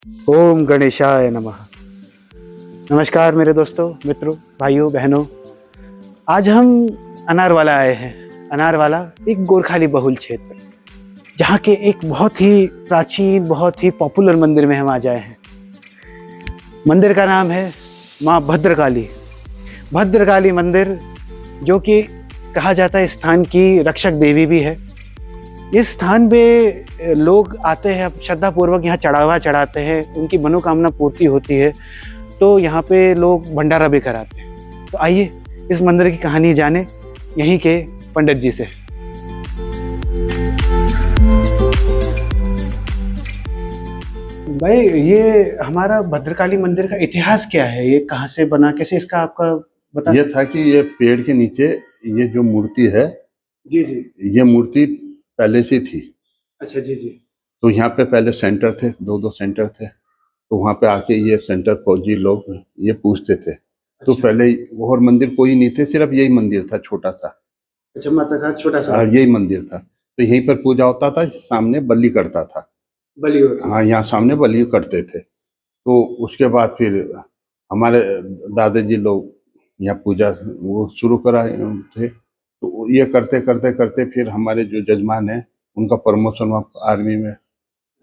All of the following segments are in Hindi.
ओम गणेशाय नमः। नमस्कार मेरे दोस्तों, मित्रों, भाइयों, बहनों। आज हम अनारवाला आए हैं। अनारवाला एक गोरखाली बहुल क्षेत्र, जहाँ के एक बहुत ही प्राचीन, बहुत ही पॉपुलर मंदिर में हम आज आए हैं। मंदिर का नाम है माँ भद्रकाली। भद्रकाली मंदिर, जो कि कहा जाता है इस स्थान की रक्षक देवी भी है। इस स्थान पे लोग आते हैं, श्रद्धापूर्वक यहाँ चढ़ावा चढ़ाते हैं, उनकी मनोकामना पूर्ति होती है, तो यहाँ पे लोग भंडारा भी कराते हैं। तो आइए इस मंदिर की कहानी जाने यहीं के पंडित जी से। भाई, ये हमारा भद्रकाली मंदिर का इतिहास क्या है? ये कहाँ से बना, कैसे इसका आपका बता ये था कि ये पेड़ के नीचे ये जो मूर्ति है, जी जी। ये मूर्ति पहले से थी। अच्छा जी जी। तो यहाँ पे पहले सेंटर थे, दो सेंटर थे। तो वहाँ पे आके ये सेंटर फौजी लोग ये पूछते थे। तो अच्छा। पहले और मंदिर कोई नहीं थे, सिर्फ यही मंदिर था छोटा सा। अच्छा, माता का छोटा सा यही मंदिर था। तो यहीं पर पूजा होता था, सामने बलि करता था। बलि होती। हाँ, यहाँ सामने बलि करते थे। तो उसके बाद फिर हमारे दादाजी लोग यहाँ पूजा वो शुरू कराए थे। तो ये करते करते करते फिर हमारे जो जजमान है, उनका प्रमोशन हुआ आर्मी में।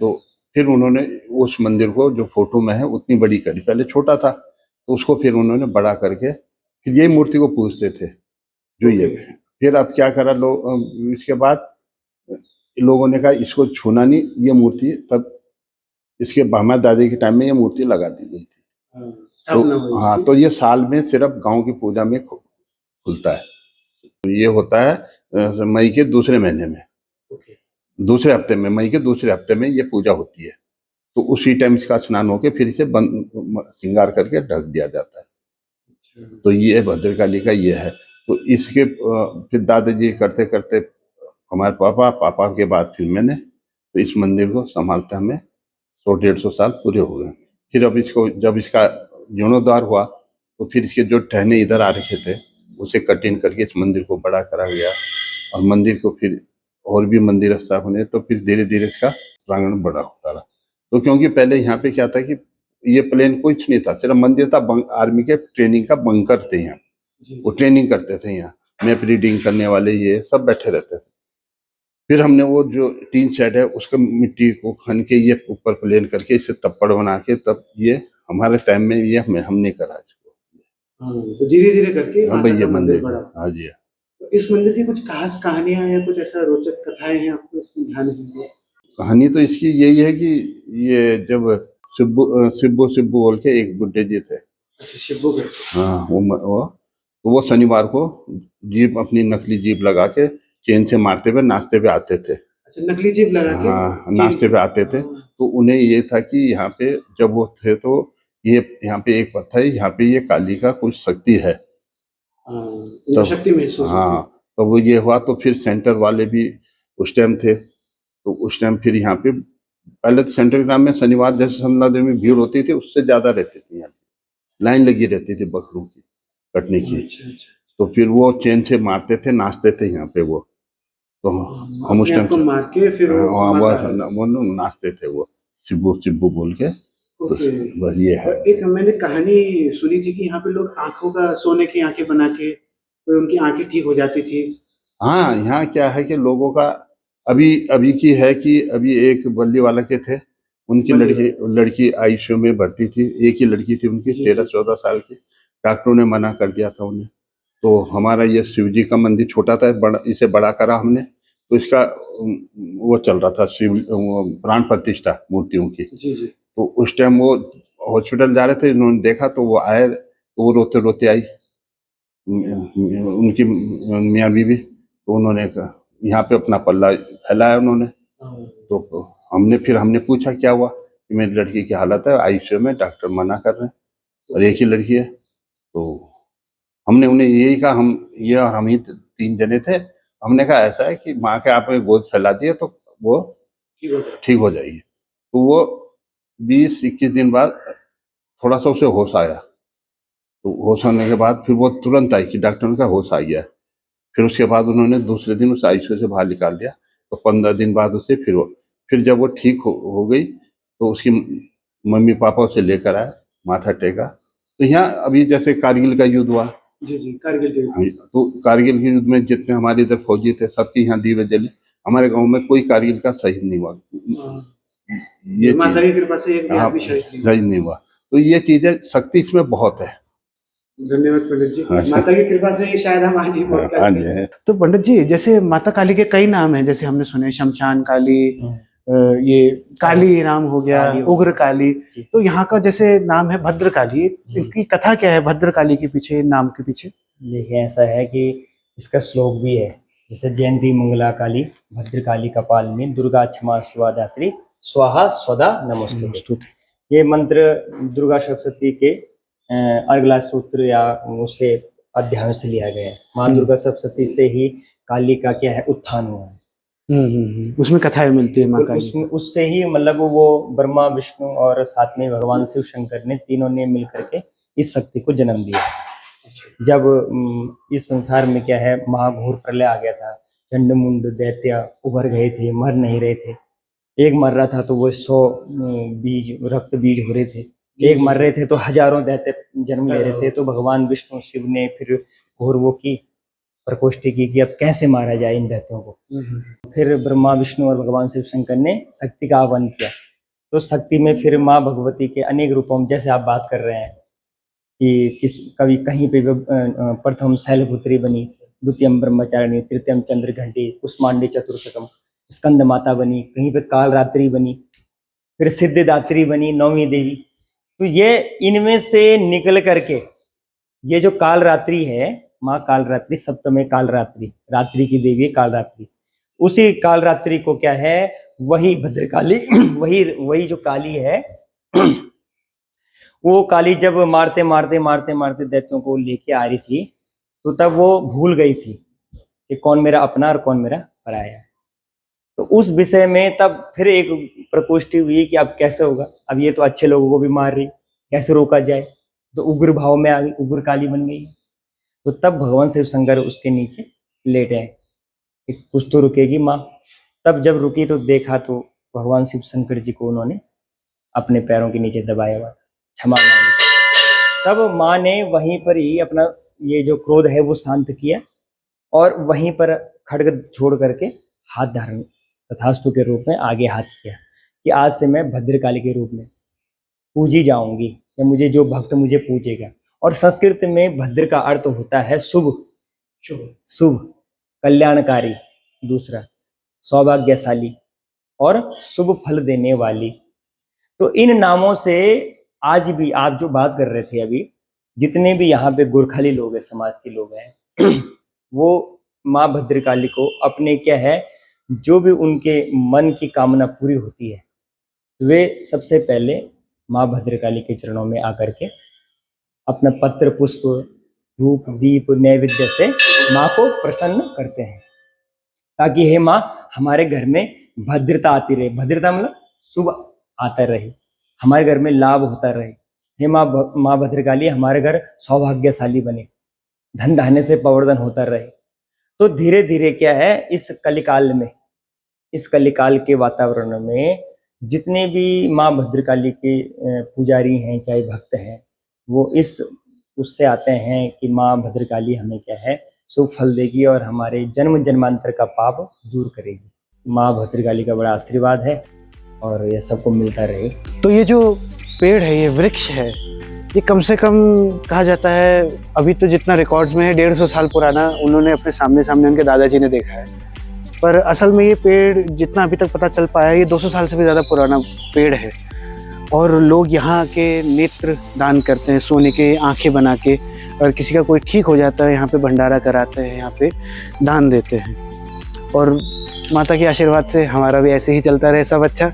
तो फिर उन्होंने उस मंदिर को जो फोटो में है उतनी बड़ी करी, पहले छोटा था तो उसको फिर उन्होंने बड़ा करके फिर यही मूर्ति को पूजते थे जो ये। फिर अब क्या करा लोग, इसके बाद लोगों ने कहा इसको छूना नहीं, ये मूर्ति तब इसके हमारे दादी के टाइम में ये मूर्ति लगा दी गई थी। तो हाँ, तो ये साल में सिर्फ गांव की पूजा में खुलता है। तो ये होता है मई के दूसरे महीने में, दूसरे हफ्ते में, मई के दूसरे हफ्ते में ये पूजा होती है। तो उसी टाइम इसका स्नान होके फिर इसे श्रृंगार करके ढक दिया जाता है। तो ये भद्रकाली का ये है। तो इसके फिर दादाजी करते करते हमारे पापा के बाद फिर मैंने, तो इस मंदिर को संभालते हमें 100-150 साल पूरे हो गए। फिर अब इसको जब इसका जीर्णोद्धार हुआ तो फिर इसके जो टहने इधर आ रखे थे उसे कटिंग करके इस मंदिर को बड़ा करा गया। और मंदिर को फिर और भी मंदिर स्थापन है, तो फिर धीरे धीरे इसका प्रांगण बड़ा होता रहा। तो क्योंकि पहले यहाँ पे क्या था कि ये प्लेन कुछ नहीं था, सिर्फ मंदिर था। आर्मी के ट्रेनिंग का बंकर थे यहाँ, वो ट्रेनिंग करते थे यहाँ। मैप रीडिंग करने वाले ये सब बैठे रहते थे। फिर हमने वो जो टीन शेड है उसका मिट्टी को खन के ये ऊपर प्लेन करके इसे तप्पड़ बना के, तब ये हमारे टाइम में ये हमने करा इसको। तो धीरे धीरे करके हाँ माता भाई, ये का मंदिर बड़ा। हाँ जी। तो इस मंदिर की कुछ खास कहानियां या कुछ ऐसा रोचक कथाएं हैं आपको इसमें ध्यान है? कहानी तो इसकी यही है कि ये जब सिब्बू सिब्बू बोल के एक बुड्ढे जी थे। अच्छा, शिब्बू के। हाँ, तो वो शनिवार को जीप, अपनी नकली जीप लगा के चेन से मारते हुए नाश्ते पे आते थे। अच्छा, नकली जीप लगा के। हाँ, नाश्ते पे आते थे। तो उन्हें ये था कि यहाँ पे जब वो थे तो ये यहाँ पे एक पत्थर है, यहाँ पे ये काली का कुछ शक्ति है। तब शक्ति महसूस होती है। हाँ, तो वो ये हुआ। तो फिर सेंटर वाले भी उस टाइम थे, तो उस टाइम फिर यहाँ पे पहले तो सेंटर के नाम में शनिवार जैसे संध्या में भीड़ होती थी, उससे ज्यादा रहती थी यहाँ, लाइन लगी रहती थी बकरों की कटने की। अच्छा अच्छा। तो फिर वो चेन से मारते थे, नाचते थे यहाँ पे वो। तो हम उस टाइम मार के फिर वो नाचते थे वो, सिब्बू सिब्बू बोल के। तो बस ये है। एक मैंने कहानी सुनी थी कि यहाँ पे लोग आंखों का, सोने की आंखें बना के तो उनकी आंखें ठीक हो जाती थी। हाँ, यहाँ क्या है कि लोगों का अभी अभी की है कि अभी एक बल्ली वाला के थे, उनकी लड़की आईसीयू में भर्ती थी। एक ही लड़की थी उनकी, 13-14 साल की। डॉक्टरों ने मना कर दिया था उन्हें। तो हमारा ये शिव जी का मंदिर छोटा था, इसे बड़ा करा हमने। तो इसका वो चल रहा था, शिव प्राण प्रतिष्ठा मूर्तियों की। जी जी। तो उस टाइम वो हॉस्पिटल जा रहे थे, उन्होंने देखा तो वो आए, तो वो रोते रोते आई उनकी मियाँ बीवी। तो उन्होंने यहाँ पे अपना पल्ला फैलाया उन्होंने। तो हमने पूछा क्या हुआ, कि मेरी लड़की की हालत है आईसीयू में, डॉक्टर मना कर रहे हैं और एक ही लड़की है। तो हमने उन्हें यही कहा, हम ही 3 जने थे। हमने कहा ऐसा है कि माँ के आप गोद फैला दिए तो वो ठीक हो जाएगी। तो वो 20-21 दिन बाद थोड़ा सा उसे होश आया। तो होश आने के बाद फिर वो तुरंत आई कि डॉक्टर ने कहा होश आ गया। फिर उसके बाद उन्होंने दूसरे दिन उसे आईसीयू से बाहर निकाल दिया। तो 15 दिन बाद उसे फिर जब वो ठीक हो गई तो उसकी मम्मी पापा से लेकर आए, माथा टेका। तो यहाँ अभी जैसे कारगिल का युद्ध हुआ, जी जी, कारगिल के हाँ, तो कारगिल के युद्ध में जितने हमारे इधर फौजी थे सबके यहाँ दीवे जले। हमारे गांव में कोई कारगिल का शहीद नहीं हुआ। ये माता चीज, की कृपा से एक भी हाँ, आदमी शहीद नहीं हुआ। शहीद नहीं हुआ। तो ये चीजें शक्ति इसमें बहुत है। धन्यवाद पंडित जी, हाँ, माता की कृपा से ही शायद हम आज ही हाँ पॉडकास्ट जी, कर रहे हैं। है। तो पंडित जी, जैसे माता काली के कई नाम हैं, जैसे हमने सुने शमशान काली, ये काली नाम हो गया, काली हो उग्र काली। जी। तो यहाँ का जैसे नाम है भद्र काली, इसकी कथा क्या है भद्र काली के पीछे, नाम के पीछे? देखिए ऐसा है कि इसका श्लोक भी है, जैसे जयंती मंगला काली भद्रकाली कपालिनी दुर्गा क्षमा शिवा दात्री स्वाहा स्वदा नमोस्तुते। ये मंत्र दुर्गा सप्तशती के अर्गला सूत्र या उससे अध्याय से लिया गया है। माँ दुर्गा सप्तशती से ही काली का क्या है उत्थान हुआ है। उसमें कथाएं मिलती है माँ काली। उसमें उससे ही मतलब वो ब्रह्मा विष्णु और साथ में भगवान शिव शंकर ने तीनों ने मिल करके इस शक्ति को जन्म दिया। जब इस संसार में क्या है महाघोर प्रलय आ गया था, चंड मुंड दैत्य उभर गए थे, मर नहीं रहे थे। एक मर रहा था तो वो 100 बीज रक्त बीज हो रहे थे, एक मर रहे थे तो हजारों दैत्य जन्म ले रहे थे। तो भगवान विष्णु शिव ने फिर घोर वो की प्रकोष्ठी की कि अब कैसे मारा जाए इन दैत्यों को। फिर ब्रह्मा विष्णु और भगवान शिव शंकर ने शक्ति का आह्वान किया। तो शक्ति में फिर माँ भगवती के अनेक रूपों में, जैसे आप बात कर रहे हैं कि कभी कहीं पे प्रथम शैलपुत्री बनी, द्वितीयम ब्रह्मचारिणी, तृतीयम चंद्रघंटी, कुष्मांडी चतुर्थकम स्कंद माता बनी, कहीं पे काल रात्रि बनी, फिर सिद्धिदात्री बनी, नौवीं देवी। तो ये इनमें से निकल करके ये जो काल रात्रि है, माँ काल रात्रि, सप्तमे काल रात्रि, रात्रि की देवी काल रात्रि, उसी काल रात्रि को क्या है वही भद्रकाली वही जो काली है वो काली जब मारते मारते मारते मारते दैत्यों को लेके आ रही थी, तो तब वो भूल गई थी कि कौन मेरा अपना और कौन मेरा पराया है। तो उस विषय में तब फिर एक प्रकोष्ठी हुई कि अब कैसे होगा, अब ये तो अच्छे लोगों को भी मार रही, कैसे रोका जाए। तो उग्र भाव में आ गई, उग्र काली बन गई। तो तब भगवान शिव शंकर उसके नीचे लेटे हैं कि कुछ तो रुकेगी माँ। तब जब रुकी तो देखा तो भगवान शिव शंकर जी को उन्होंने अपने पैरों के नीचे दबाया हुआ, क्षमा मांगी। तब माँ ने वहीं पर ही अपना ये जो क्रोध है वो शांत किया और वहीं पर खड्ग छोड़ करके हाथ धारण तथास्तु के रूप में आगे हाथ किया कि आज से मैं भद्रकाली के रूप में पूजी जाऊंगी, या मुझे जो भक्त मुझे पूजेगा। और संस्कृत में भद्र का अर्थ होता है शुभ, शुभ कल्याणकारी, दूसरा सौभाग्यशाली और शुभ फल देने वाली। तो इन नामों से आज भी आप जो बात कर रहे थे अभी, जितने भी यहाँ पे गोरखाली लोग हैं, समाज के लोग हैं, वो माँ भद्रकाली को अपने क्या है जो भी उनके मन की कामना पूरी होती है, वे सबसे पहले माँ भद्रकाली के चरणों में आकर के अपना पत्र पुष्प धूप दीप नैवेद्य से माँ को प्रसन्न करते हैं, ताकि हे माँ हमारे घर में भद्रता आती रहे। भद्रता मतलब शुभ आता रहे, हमारे घर में लाभ होता रहे। हे माँ भद्रकाली हमारे घर सौभाग्यशाली बने, धन धान्य से प्रवर्धन होता रहे। तो धीरे धीरे क्या है इस कलिकाल में, इस कलिकाल के वातावरण में जितने भी माँ भद्रकाली के पुजारी हैं चाहे भक्त हैं, वो इस उससे आते हैं कि माँ भद्रकाली हमें क्या है शुभ फल देगी और हमारे जन्म जन्मांतर का पाप दूर करेगी। माँ भद्रकाली का बड़ा आशीर्वाद है और यह सबको मिलता रहे। तो ये जो पेड़ है, ये वृक्ष है, ये कम से कम कहा जाता है अभी तो जितना रिकॉर्ड्स में है 150 साल पुराना उन्होंने अपने सामने उनके दादाजी ने देखा है। पर असल में ये पेड़ जितना अभी तक पता चल पाया है ये 200 साल से भी ज़्यादा पुराना पेड़ है। और लोग यहाँ के नेत्र दान करते हैं, सोने के आंखें बना के, और किसी का कोई ठीक हो जाता है यहाँ पे भंडारा कराते हैं, यहाँ पे दान देते हैं। और माता के आशीर्वाद से हमारा भी ऐसे ही चलता रहे सब अच्छा।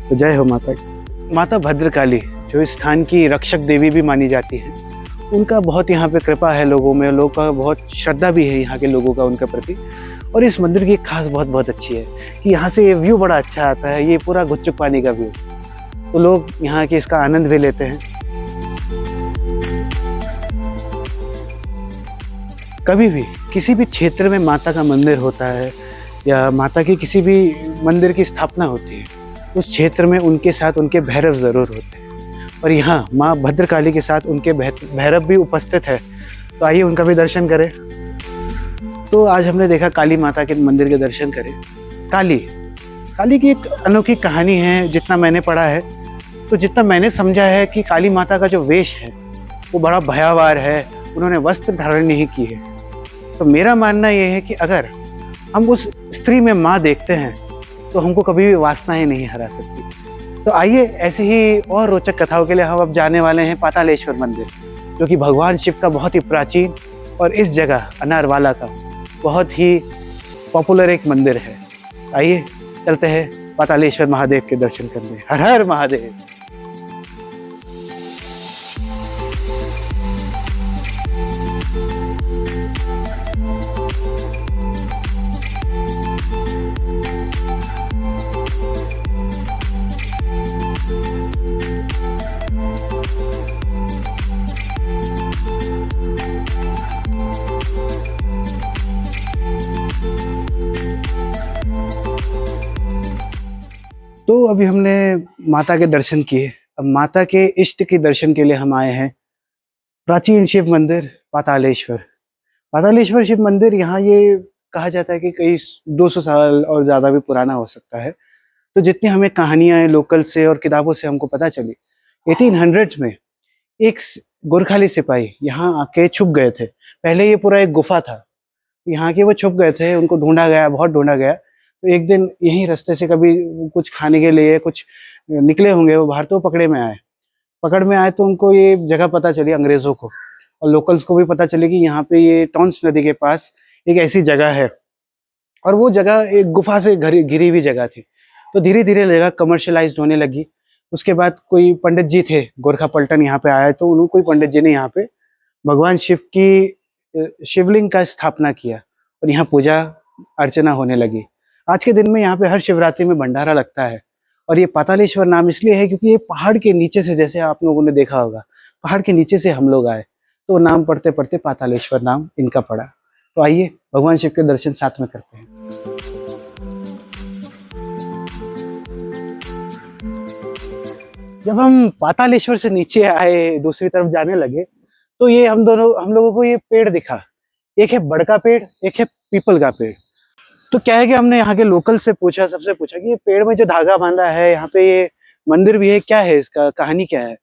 तो जय हो माता की। माता भद्रकाली जो इस स्थान की रक्षक देवी भी मानी जाती है, उनका बहुत यहाँ पे कृपा है लोगों में, लोगों का बहुत श्रद्धा भी है यहाँ के लोगों का उनका प्रति। और इस मंदिर की एक खास बहुत अच्छी है कि यहाँ से ये व्यू बड़ा अच्छा आता है, ये पूरा गुच्चुक पानी का व्यू, तो लोग यहाँ के इसका आनंद भी लेते हैं। कभी भी किसी भी क्षेत्र में माता का मंदिर होता है या माता की किसी भी मंदिर की स्थापना होती है, उस क्षेत्र में उनके साथ उनके भैरव ज़रूर होते हैं। और यहाँ माँ भद्रकाली के साथ उनके भैरव भी उपस्थित है। तो आइए उनका भी दर्शन करें। तो आज हमने देखा काली माता के मंदिर के दर्शन करें। काली की एक अनोखी कहानी है। जितना मैंने पढ़ा है, तो जितना मैंने समझा है कि काली माता का जो वेश है वो बड़ा भयावह है। उन्होंने वस्त्र धारण नहीं की है। तो मेरा मानना ये है कि अगर हम उस स्त्री में माँ देखते हैं तो हमको कभी भी वासनाएं नहीं हरा सकती। तो आइए ऐसे ही और रोचक कथाओं के लिए हम अब जाने वाले हैं पातालेश्वर मंदिर, जो कि भगवान शिव का बहुत ही प्राचीन और इस जगह अनारवाला का बहुत ही पॉपुलर एक मंदिर है। आइए चलते हैं पातालेश्वर महादेव के दर्शन करने। हर हर महादेव। तो अभी हमने माता के दर्शन किए। अब माता के इष्ट के दर्शन के लिए हम आए हैं प्राचीन शिव मंदिर पातालेश्वर। पातालेश्वर शिव मंदिर, यहाँ ये कहा जाता है कि कई 200 साल और ज़्यादा भी पुराना हो सकता है। तो जितनी हमें कहानियाँ लोकल से और किताबों से हमको पता चली, 1800s में एक गोरखाली सिपाही यहाँ आके छुप गए थे। पहले ये पूरा एक गुफा था, यहाँ के वो छुप गए थे। उनको ढूंढा गया, बहुत ढूंढा गया। तो एक दिन यहीं रास्ते से कभी कुछ खाने के लिए कुछ निकले होंगे वो बाहर, तो पकड़ में आए। तो उनको ये जगह पता चली अंग्रेज़ों को, और लोकल्स को भी पता चली कि यहाँ पे ये टॉन्स नदी के पास एक ऐसी जगह है, और वो जगह एक गुफा से घिरी हुई जगह थी। तो धीरे धीरे जगह कमर्शलाइज्ड होने लगी। उसके बाद कोई पंडित जी थे, गोरखा पलटन यहाँ पे आया, तो उन्होंने कोई पंडित जी ने यहाँ पे भगवान शिव की शिवलिंग का स्थापना किया और यहाँ पूजा अर्चना होने लगी। आज के दिन में यहाँ पे हर शिवरात्रि में भंडारा लगता है। और ये पातालेश्वर नाम इसलिए है क्योंकि ये पहाड़ के नीचे से, जैसे आप लोगों ने देखा होगा, पहाड़ के नीचे से हम लोग आए, तो नाम पढ़ते पढ़ते पातालेश्वर नाम इनका पड़ा। तो आइए भगवान शिव के दर्शन साथ में करते हैं। जब हम पातालेश्वर से नीचे आए, दूसरी तरफ जाने लगे, तो ये हम लोगों को ये पेड़ दिखा। एक है बड़ का पेड़, एक है पीपल का पेड़। तो क्या है कि हमने यहाँ के लोकल से पूछा, सबसे पूछा कि ये पेड़ में जो धागा बांधा है, यहाँ पे ये मंदिर भी है, क्या है इसका, कहानी क्या है।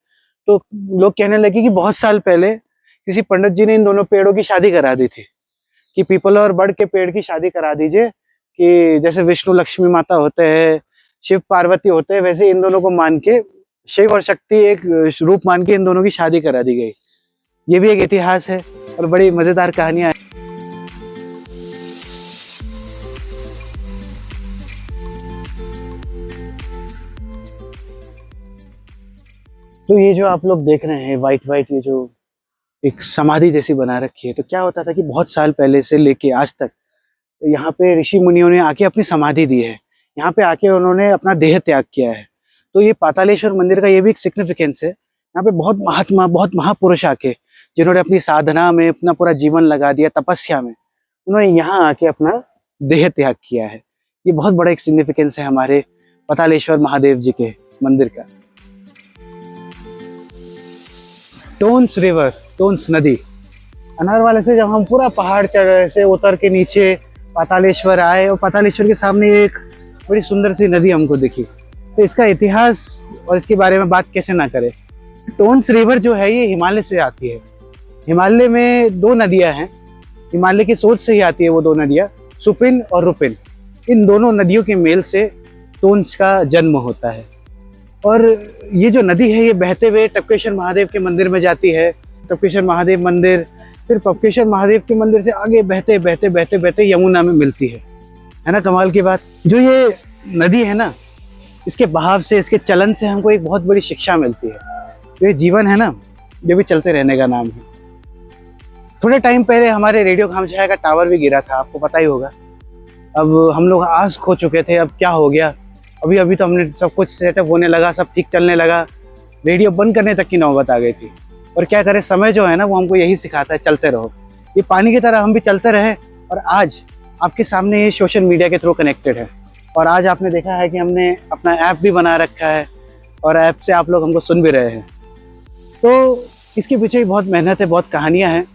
तो लोग कहने लगे कि बहुत साल पहले किसी पंडित जी ने इन दोनों पेड़ों की शादी करा दी थी, कि पीपल और बड़ के पेड़ की शादी करा दीजिए, कि जैसे विष्णु लक्ष्मी माता होते हैं, शिव पार्वती होते हैं, वैसे इन दोनों को मान के, शिव और शक्ति एक रूप मान के इन दोनों की शादी करा दी गई। ये भी एक इतिहास है और बड़ी मजेदार कहानियां हैं। तो ये जो आप लोग देख रहे हैं वाइट ये जो एक समाधि जैसी बना रखी है, तो क्या होता था कि बहुत साल पहले से लेके आज तक यहाँ पे ऋषि मुनियों ने आके अपनी समाधि दी है। यहाँ पे आके उन्होंने अपना देह त्याग किया है। तो ये पातालेश्वर मंदिर का ये भी एक सिग्निफिकेंस है। यहाँ पे बहुत महात्मा, बहुत महापुरुष आके, जिन्होंने अपनी साधना में अपना पूरा जीवन लगा दिया, तपस्या में, उन्होंने यहाँ आके अपना देह त्याग किया है। ये बहुत बड़ा एक सिग्निफिकेंस है हमारे पातालेश्वर महादेव जी के मंदिर का। टोन्स रिवर, टोन्स नदी, अनारवाले से जब हम पूरा पहाड़ चढ़ से उतर के नीचे पातालेश्वर आए, और पातालेश्वर के सामने एक बड़ी सुंदर सी नदी हमको दिखी। तो इसका इतिहास और इसके बारे में बात कैसे ना करें। टोन्स रिवर जो है ये हिमालय से आती है। हिमालय में 2 नदियां हैं, हिमालय की सोच से ही आती है वो 2 नदियां, सुपिन और रुपिन। इन दोनों नदियों के मेल से टोन्स का जन्म होता है। और ये जो नदी है ये बहते हुए टपकेश्वर महादेव के मंदिर में जाती है। टपकेश्वर महादेव मंदिर, फिर टपकेश्वर महादेव के मंदिर से आगे बहते बहते बहते बहते यमुना में मिलती है ना। कमाल की बात, जो ये नदी है ना, इसके बहाव से, इसके चलन से हमको एक बहुत बड़ी शिक्षा मिलती है। तो ये जीवन है ना, ये भी चलते रहने का नाम है। थोड़े टाइम पहले हमारे रेडियो खामचाया का टावर भी गिरा था, आपको पता ही होगा। अब हम लोग आस खो चुके थे, अब क्या हो गया। अभी तो हमने सब कुछ सेटअप होने लगा, सब ठीक चलने लगा, रेडियो बंद करने तक की नौबत आ गई थी। और क्या करें, समय जो है ना वो हमको यही सिखाता है, चलते रहो। ये पानी की तरह हम भी चलते रहे, और आज आपके सामने ये सोशल मीडिया के थ्रू कनेक्टेड है। और आज आपने देखा है कि हमने अपना ऐप भी बना रखा है, और ऐप से आप लोग हमको सुन भी रहे हैं। तो इसके पीछे भी बहुत मेहनत है, बहुत कहानियाँ हैं।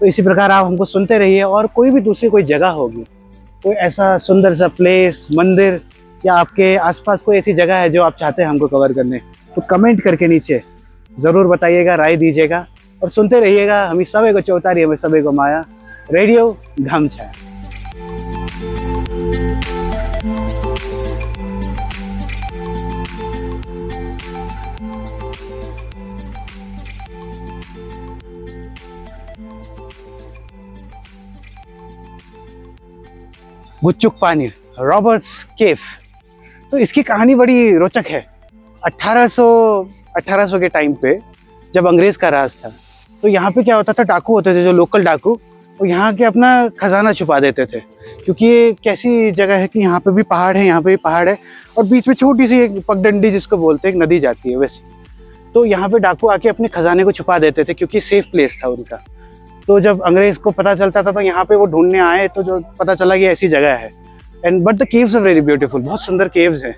तो इसी प्रकार आप हमको सुनते रहिए, और कोई भी दूसरी कोई जगह होगी, कोई ऐसा सुंदर सा प्लेस, मंदिर, या आपके आसपास कोई ऐसी जगह है जो आप चाहते हैं हमको कवर करने, तो कमेंट करके नीचे ज़रूर बताइएगा, राय दीजिएगा, और सुनते रहिएगा हमें सभी को चौतारी, हमें सभी को माया, रेडियो घम छाया। गुच्चुक पानी, रॉबर्ट्स केव। तो इसकी कहानी बड़ी रोचक है। 1800 के टाइम पे जब अंग्रेज़ का राज था, तो यहाँ पे क्या होता था, डाकू होते थे जो लोकल डाकू, वो यहाँ के अपना खजाना छुपा देते थे। क्योंकि ये कैसी जगह है कि यहाँ पे भी पहाड़ है, यहाँ पे भी पहाड़ है, और बीच में छोटी सी एक पगडंडी जिसको बोलते हैं, एक नदी जाती है वैसे। तो यहाँ पे डाकू आके अपने खजाने को छुपा देते थे, क्योंकि सेफ प्लेस था उनका। तो जब अंग्रेज़ को पता चलता था तो यहाँ पे वो ढूंढने आए, तो जो पता चला कि ऐसी जगह है। And but the caves are very beautiful, बहुत सुंदर केव्स हैं।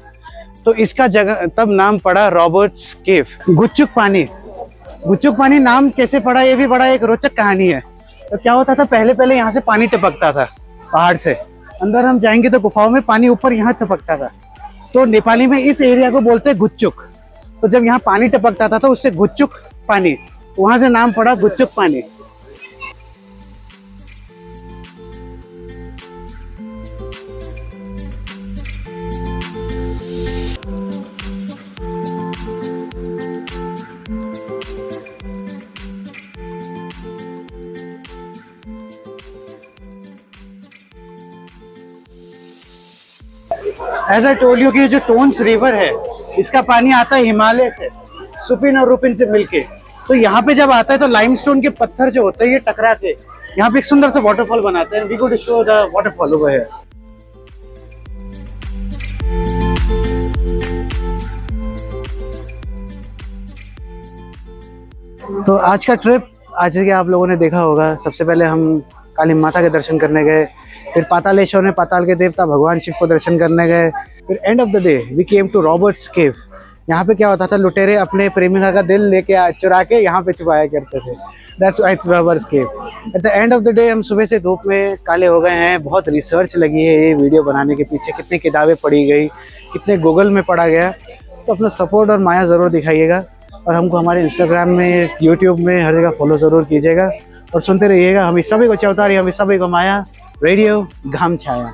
तो इसका जगह तब नाम पड़ा रॉबर्ट्स केव। गुच्चुक पानी नाम कैसे पड़ा, ये भी बड़ा एक रोचक कहानी है। तो क्या होता था, पहले यहाँ से पानी टपकता था पहाड़ से, अंदर हम जाएंगे तो गुफाओं में पानी ऊपर यहाँ टपकता था। तो नेपाली में इस एरिया को बोलते हैं गुच्चुक। तो जब यहाँ पानी टपकता था तो उससे गुच्चुक पानी, वहां से नाम पड़ा गुच्चुक पानी। एज आई टोल्ड यू कि जो टोन्स रिवर है, इसका पानी आता है हिमालय से, सुपिन और रुपिन से मिलके। तो यहाँ पे जब आता है तो लाइमस्टोन के पत्थर जो होते हैं ये टकरा के यहाँ पे एक सुंदर सा वाटरफॉल बनाते हैं। We go to show the waterfall over here. तो आज का ट्रिप, आज के आप लोगों ने देखा होगा, सबसे पहले हम काली माता के दर्शन करने गए, फिर पातालेश्वर में पाताल के देवता भगवान शिव को दर्शन करने गए, फिर end of the day we came to Robert's Cave. यहाँ पे क्या होता था, लुटेरे अपने प्रेमिका का दिल लेके चुरा के यहाँ पे छुपाया करते थे। That's why it's Roberts cave. At the end of the day हम सुबह से धूप में काले हो गए हैं। बहुत रिसर्च लगी है ये वीडियो बनाने के पीछे, कितनी किताबें पढ़ी गई, कितने गूगल में पढ़ा गया। तो अपना सपोर्ट और माया ज़रूर दिखाइएगा, और हमको हमारे इंस्टाग्राम में, यूट्यूब में, हर जगह फॉलो ज़रूर कीजिएगा, और सुनते रहिएगा हमें सभी को चौतारी, हमें सभी को माया, रेडियो घम छाया।